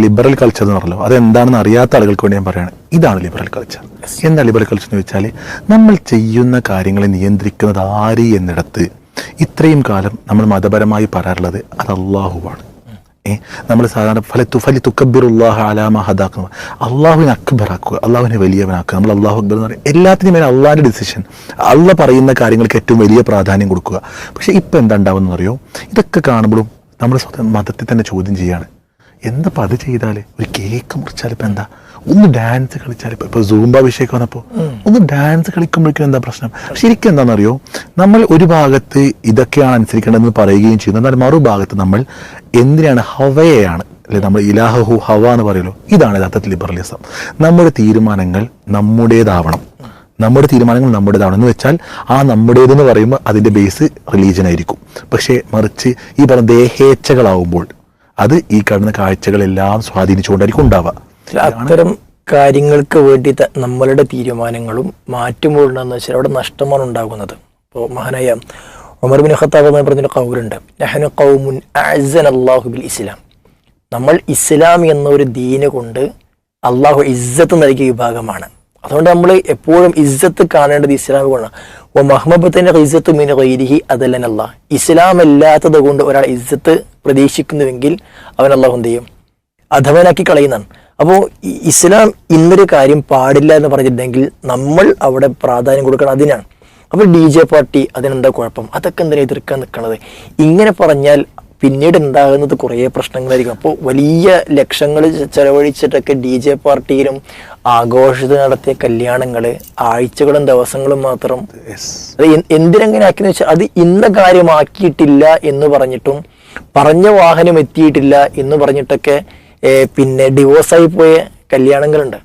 Liberal culture എന്ന് പറഞ്ഞല്ലോ, അതെന്താണെന്ന് അറിയാത്ത ആളുകൾക്ക് വേണ്ടി ഞാൻ പറയുകയാണ്. ഇതാണ് ലിബറൽ കൾച്ചർ. എന്താ ലിബറൽ കൾച്ചർ എന്ന് വെച്ചാൽ, നമ്മൾ ചെയ്യുന്ന കാര്യങ്ങളെ നിയന്ത്രിക്കുന്നത് ആര് എന്നിടത്ത് ഇത്രയും കാലം നമ്മൾ മതപരമായി പറയാറുള്ളത് അത് അള്ളാഹുവാണ്. നമ്മൾ സാധാരണ ഫലി തുക്കബിറുല്ലാഹ അലാമ ഹദാക്കുക, അള്ളാഹുവിനെ അക്ബറാക്കുക, അള്ളാഹുവിനെ വലിയവനാക്കുക. നമ്മൾ അള്ളാഹു അക്ബർ എന്ന് പറയും. എല്ലാത്തിനും മേലെ അള്ളാഹിൻ്റെ ഡിസിഷൻ, അള്ള പറയുന്ന കാര്യങ്ങൾക്ക് ഏറ്റവും വലിയ പ്രാധാന്യം കൊടുക്കുക. പക്ഷേ ഇപ്പം എന്താ ഉണ്ടാവുമെന്ന് അറിയോ, ഇതൊക്കെ കാണുമ്പോഴും നമ്മൾ സ്വന്തം മതത്തിൽ തന്നെ ചോദ്യം ചെയ്യാണ്. എന്തപ്പോൾ അത് ചെയ്താൽ, ഒരു കേക്ക് മുറിച്ചാൽ ഇപ്പം എന്താ, ഒന്ന് ഡാൻസ് കളിച്ചാൽ, ഇപ്പോൾ സൂംബ വിഷയമൊക്കെ വന്നപ്പോൾ ഒന്ന് ഡാൻസ് കളിക്കുമ്പോഴേക്കും എന്താ പ്രശ്നം? ശരിക്കും എന്താണെന്നറിയോ, നമ്മൾ ഒരു ഭാഗത്ത് ഇതൊക്കെയാണ് അനുസരിക്കേണ്ടതെന്ന് പറയുകയും ചെയ്യുന്നു, എന്നാൽ മറുഭാഗത്ത് നമ്മൾ എന്തിനാണ് ഹവയെയാണ്, അല്ലെ, നമ്മൾ ഇലാഹു ഹവ എന്ന് പറയുമല്ലോ, ഇതാണ് യഥാർത്ഥത്തിൽ ലിബറലിസം. നമ്മുടെ തീരുമാനങ്ങൾ നമ്മുടേതാവണം, നമ്മുടെ തീരുമാനങ്ങൾ നമ്മുടേതാവണം എന്ന് വെച്ചാൽ ആ നമ്മുടേതെന്ന് പറയുമ്പോൾ അതിൻ്റെ ബേസ് റിലീജിയൻ ആയിരിക്കും. പക്ഷേ മറിച്ച് ഈ പറഞ്ഞ ദേഹേച്ഛകളാവുമ്പോൾ അത് ഈ കാണുന്ന കാഴ്ചകളെല്ലാം സ്വാധീനിച്ചുകൊണ്ടായിരിക്കും ഉണ്ടാവുക. അത്തരം കാര്യങ്ങൾക്ക് വേണ്ടി നമ്മളുടെ തീരുമാനങ്ങളും മാറ്റുമ്പോഴെന്ന് വെച്ചാൽ അവിടെ നഷ്ടമാണ് ഉണ്ടാകുന്നത്. ഇപ്പോൾ മഹാനായ ഉമർ ബിൻ ഖത്താബ് പറഞ്ഞൊരു ഖൗലുണ്ട്, നഹ്നു ഖൗമുൻ അഅ്സനല്ലാഹു ബിൽ ഇസ്ലാം. നമ്മൾ ഇസ്ലാം എന്നൊരു ദീന് കൊണ്ട് അള്ളാഹു ഇസ്സത്ത് നൽകിയ വിഭാഗമാണ്. അതുകൊണ്ട് നമ്മൾ എപ്പോഴും ഇസ്സത്ത് കാണേണ്ടത് ഇസ്ലാം കൊണ്ടാണ്. ഓ മഹ്മബത്തിന്റെ ഇസ്സത്ത് മിൻ ഗൈരിഹി അതല്ലനല്ലാ. ഇസ്ലാം അല്ലാത്തത് കൊണ്ട് ഒരാൾ ഇസ്സത്ത് പ്രതീക്ഷിക്കുന്നുവെങ്കിൽ അവൻ അള്ളാഹു എന്ത് ചെയ്യും, അധമനാക്കി കളയുന്നതാണ്. അപ്പോൾ ഇസ്ലാം ഇന്നൊരു കാര്യം പാടില്ല എന്ന് പറഞ്ഞിട്ടുണ്ടെങ്കിൽ നമ്മൾ അവിടെ പ്രാധാന്യം കൊടുക്കണം അതിനാണ്. അപ്പോൾ DJ പാർട്ടി അതിനെന്താ കുഴപ്പം, അതൊക്കെ എന്തിനാ എതിർക്കാൻ നിൽക്കണത്? ഇങ്ങനെ പറഞ്ഞാൽ പിന്നീട് ഉണ്ടാകുന്നത് കുറേ പ്രശ്നങ്ങളായിരിക്കും. അപ്പോൾ വലിയ ലക്ഷങ്ങൾ ചെലവഴിച്ചിട്ടൊക്കെ DJ പാർട്ടിയിലും ആഘോഷത്തിൽ നടത്തിയ കല്യാണങ്ങൾ ആഴ്ചകളും ദിവസങ്ങളും മാത്രം അത് എന്തിനെങ്ങനെ ആക്കിയെന്ന് വെച്ചാൽ അത് ഇന്ന കാര്യമാക്കിയിട്ടില്ല എന്ന് പറഞ്ഞിട്ടും പറഞ്ഞ വാഹനം എത്തിയിട്ടില്ല എന്ന് പറഞ്ഞിട്ടൊക്കെ പിന്നെ ഡിവോഴ്സായി പോയ കല്യാണങ്ങളുണ്ട്.